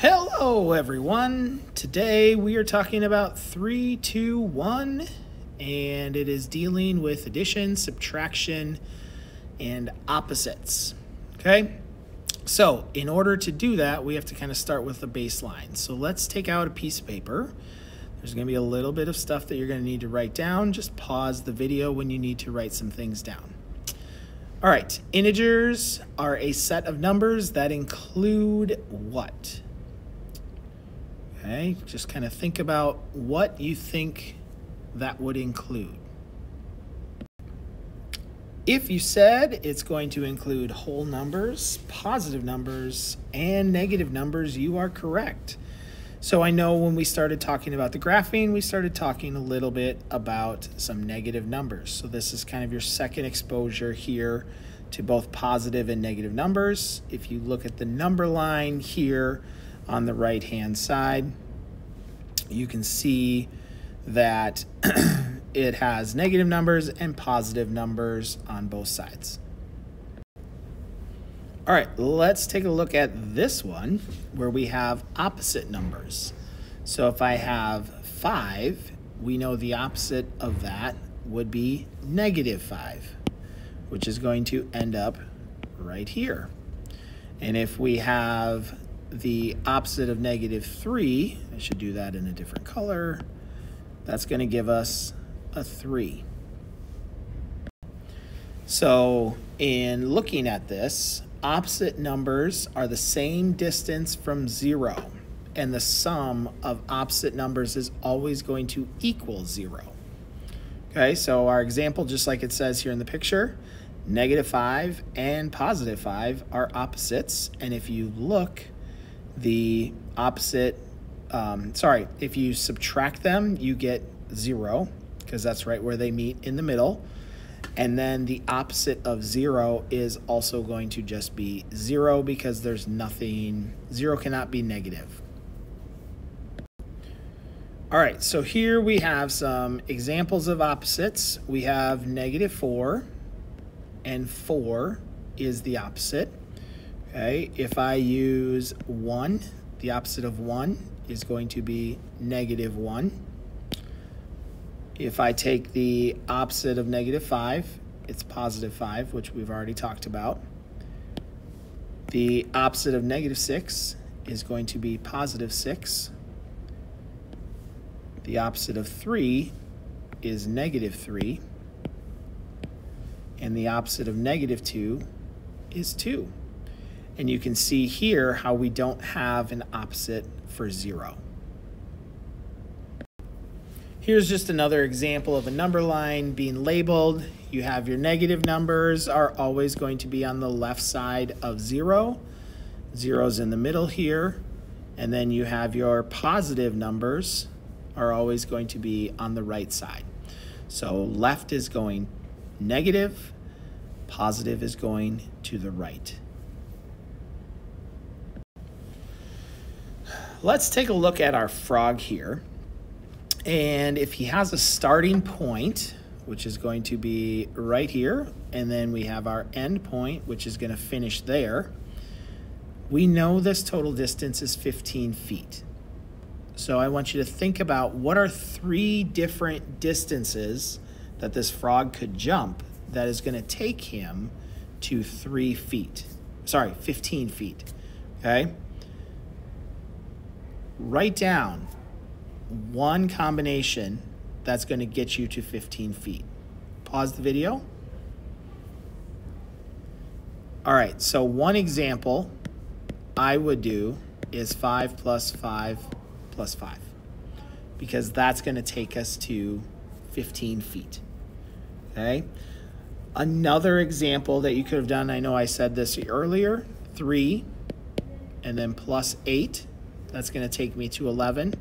Hello everyone. Today we are talking about 3, 2, 1, and it is dealing with addition, subtraction, and opposites. Okay, so in order to do that, we have to kind of start with the baseline. So let's take out a piece of paper. There's going to be a little bit of stuff that you're going to need to write down. Just pause the video when you need to write some things down. All right, integers are a set of numbers that include what? Okay, just kind of think about what you think that would include. If you said it's going to include whole numbers, positive numbers, and negative numbers, you are correct. So I know when we started talking about the graphing, we started talking a little bit about some negative numbers. So this is kind of your second exposure here to both positive and negative numbers. If you look at the number line here, on the right-hand side, you can see that it has negative numbers and positive numbers on both sides. All right, let's take a look at this one where we have opposite numbers. So if I have 5, we know the opposite of that would be -5, which is going to end up right here. And if we have the opposite of -3, I should do that in a different color, that's going to give us a 3. So in looking at this, opposite numbers are the same distance from 0, and the sum of opposite numbers is always going to equal 0. Okay, so our example, just like it says here in the picture, -5 and +5 are opposites, and if you look, the opposite, if you subtract them, you get 0, because that's right where they meet in the middle. And then the opposite of 0 is also going to just be 0, because there's nothing, 0 cannot be negative. All right, so here we have some examples of opposites. We have -4, and 4 is the opposite. Okay, if I use 1, the opposite of 1 is going to be -1. If I take the opposite of -5, it's +5, which we've already talked about. The opposite of -6 is going to be +6. The opposite of 3 is -3. And the opposite of -2 is 2. And you can see here how we don't have an opposite for 0. Here's just another example of a number line being labeled. You have your negative numbers are always going to be on the left side of 0. 0's in the middle here. And then you have your positive numbers are always going to be on the right side. So left is going negative, positive is going to the right. Let's take a look at our frog here. And if he has a starting point, which is going to be right here, and then we have our end point, which is going to finish there, we know this total distance is 15 feet. So I want you to think about what are 3 different distances that this frog could jump that is going to take him to 15 feet, okay? Write down one combination that's going to get you to 15 feet. Pause the video. All right, so one example I would do is 5 plus 5 plus 5, because that's going to take us to 15 feet, okay? Another example that you could have done, I know I said this earlier, 3 and then plus 8. That's going to take me to 11,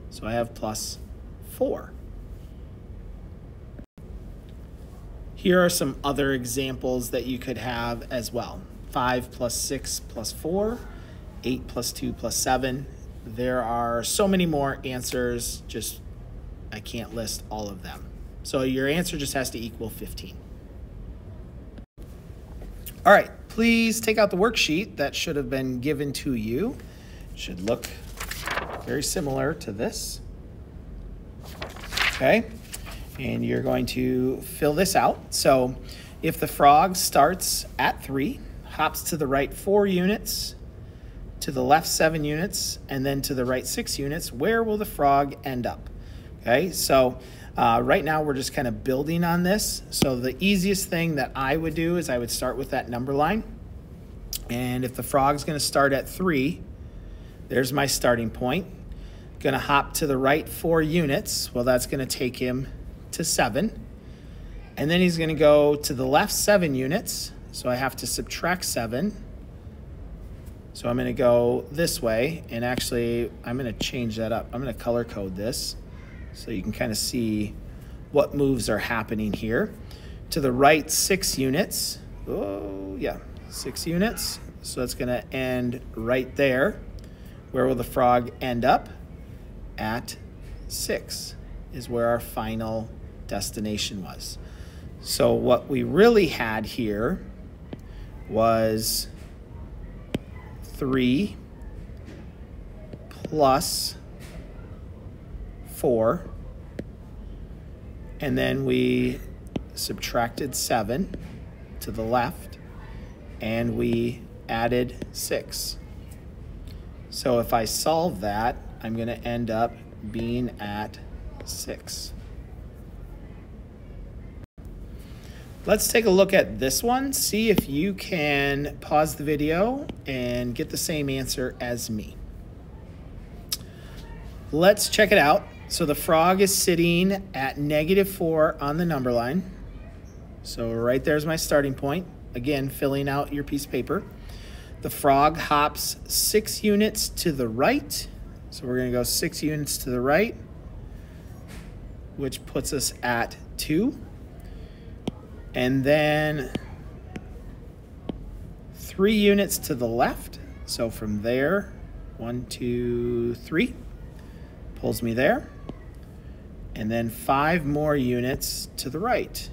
so I have plus 4. Here are some other examples that you could have as well. 5 plus 6 plus 4, 8 plus 2 plus 7. There are so many more answers, just I can't list all of them. So your answer just has to equal 15. All right, please take out the worksheet that should have been given to you. Should look very similar to this. Okay, and you're going to fill this out. So if the frog starts at 3, hops to the right 4 units, to the left 7 units, and then to the right 6 units, where will the frog end up? Okay, so right now we're just kind of building on this. So the easiest thing that I would do is I would start with that number line. And if the frog's going to start at 3, there's my starting point. Going to hop to the right 4 units. Well, that's going to take him to 7. And then he's going to go to the left 7 units. So I have to subtract 7. So I'm going to go this way. And actually, I'm going to change that up. I'm going to color code this so you can kind of see what moves are happening here. To the right 6 units. Oh, yeah, 6 units. So it's going to end right there. Where will the frog end up? At 6 is where our final destination was. So what we really had here was 3 plus 4, and then we subtracted 7 to the left, and we added 6. So if I solve that, I'm going to end up being at 6. Let's take a look at this one. See if you can pause the video and get the same answer as me. Let's check it out. So the frog is sitting at -4 on the number line. So right there's my starting point. Again, filling out your piece of paper. The frog hops 6 units to the right. So we're going to go 6 units to the right, which puts us at 2. And then 3 units to the left. So from there, 1, 2, 3, pulls me there. And then 5 more units to the right.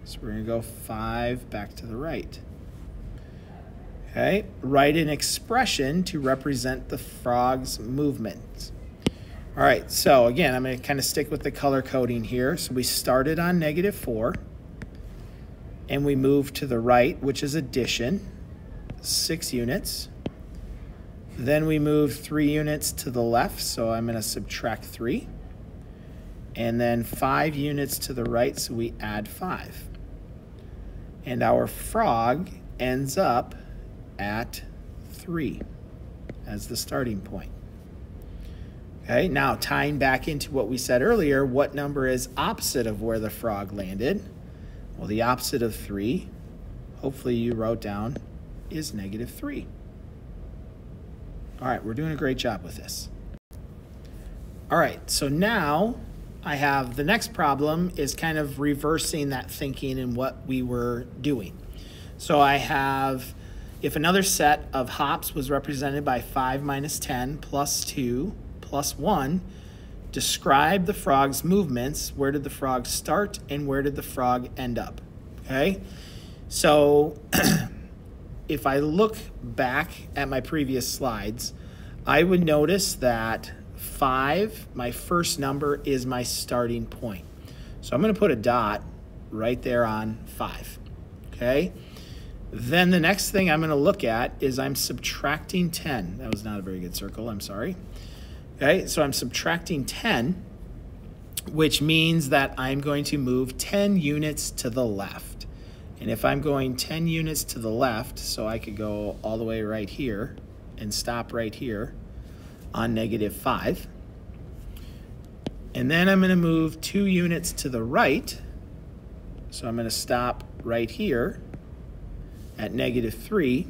So we're going to go 5 back to the right. Okay, write an expression to represent the frog's movement. All right, so again, I'm going to kind of stick with the color coding here. So we started on -4, and we moved to the right, which is addition, 6 units. Then we moved 3 units to the left, so I'm going to subtract 3. And then 5 units to the right, so we add 5. And our frog ends up at 3 as the starting point. Okay, now tying back into what we said earlier, what number is opposite of where the frog landed? Well, the opposite of 3, hopefully you wrote down, is -3. All right, we're doing a great job with this. All right, so now I have the next problem is kind of reversing that thinking and what we were doing. So I have, if another set of hops was represented by 5 minus 10 plus 2 plus 1, describe the frog's movements. Where did the frog start and where did the frog end up? Okay, so if I look back at my previous slides, I would notice that 5, my first number, is my starting point. So I'm going to put a dot right there on 5. Okay. Then the next thing I'm going to look at is I'm subtracting 10. That was not a very good circle, I'm sorry. Okay, so I'm subtracting 10, which means that I'm going to move 10 units to the left. And if I'm going 10 units to the left, so I could go all the way right here and stop right here on -5. And then I'm going to move 2 units to the right. So I'm going to stop right here at -3,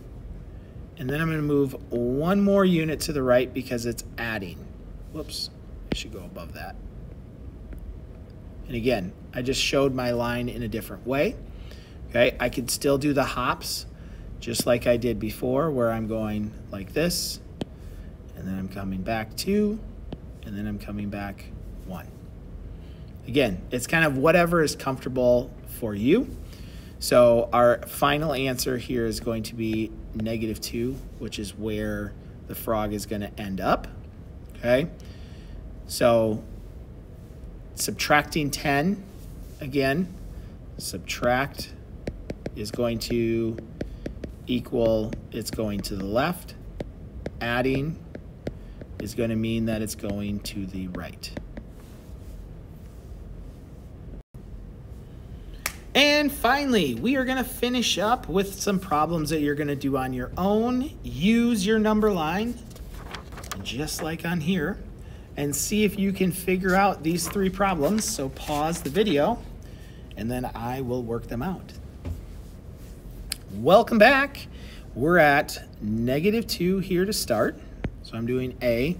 and then I'm going to move 1 more unit to the right because it's adding. Whoops, I should go above that. And again, I just showed my line in a different way. Okay, I could still do the hops just like I did before, where I'm going like this, and then I'm coming back 2, and then I'm coming back 1. Again, it's kind of whatever is comfortable for you. So our final answer here is going to be -2, which is where the frog is going to end up. Okay, so subtracting 10, again, subtract is going to equal, it's going to the left. Adding is going to mean that it's going to the right. And finally, we are going to finish up with some problems that you're going to do on your own. Use your number line, just like on here, and see if you can figure out these 3 problems. So pause the video, and then I will work them out. Welcome back. We're at -2 here to start. So I'm doing A,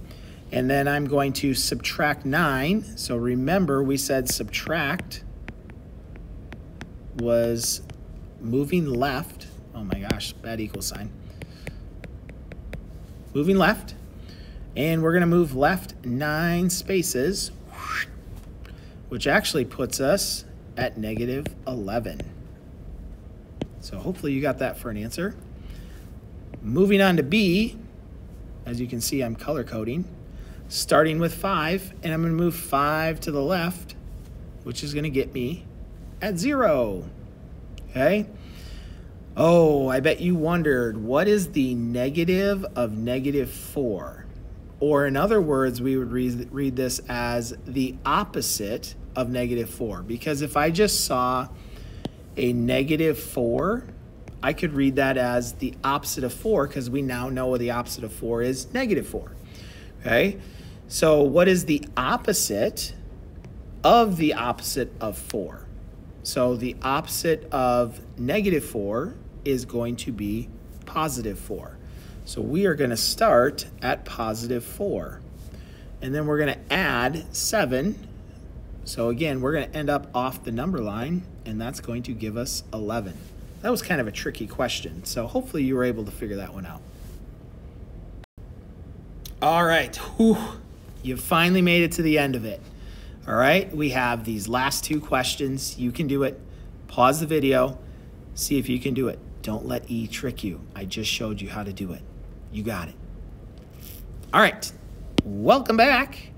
and then I'm going to subtract 9. So remember, we said subtract was moving left. Oh my gosh, bad equal sign. Moving left. And we're going to move left 9 spaces, which actually puts us at -11. So hopefully you got that for an answer. Moving on to B, as you can see, I'm color coding, starting with 5, and I'm going to move 5 to the left, which is going to get me at 0. Okay. Oh, I bet you wondered, what is the negative of -4? Or in other words, we would read this as the opposite of -4. Because if I just saw a -4, I could read that as the opposite of 4, because we now know the opposite of 4 is -4. Okay? So what is the opposite of the opposite of 4? So the opposite of -4 is going to be +4. So we are going to start at +4. And then we're going to add 7. So again, we're going to end up off the number line, and that's going to give us 11. That was kind of a tricky question, so hopefully you were able to figure that one out. All right, whew, you finally made it to the end of it. All right, we have these last 2 questions. You can do it. Pause the video, see if you can do it. Don't let E trick you. I just showed you how to do it. You got it. All right, welcome back.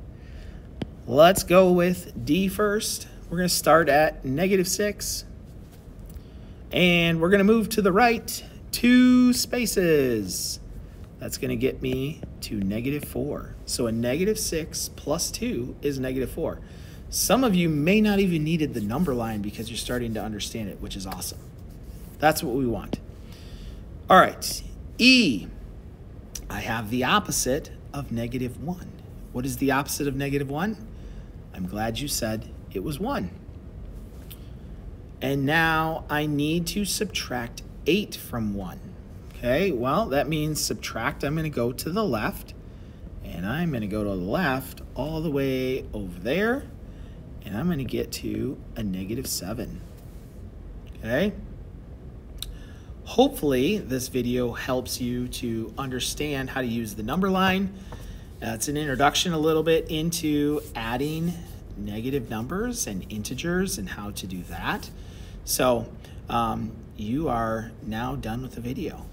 Let's go with D first. We're going to start at -6. And we're going to move to the right 2 spaces. That's going to get me to -4. So a -6 plus 2 is -4. Some of you may not even needed the number line because you're starting to understand it, which is awesome. That's what we want. All right, E. I have the opposite of -1. What is the opposite of -1? I'm glad you said it was 1. And now I need to subtract 8 from 1. Okay, well, that means subtract, I'm going to go to the left. And I'm going to go to the left all the way over there. And I'm going to get to a -7. Okay? Hopefully, this video helps you to understand how to use the number line. It's an introduction a little bit into adding negative numbers and integers and how to do that. So you are now done with the video.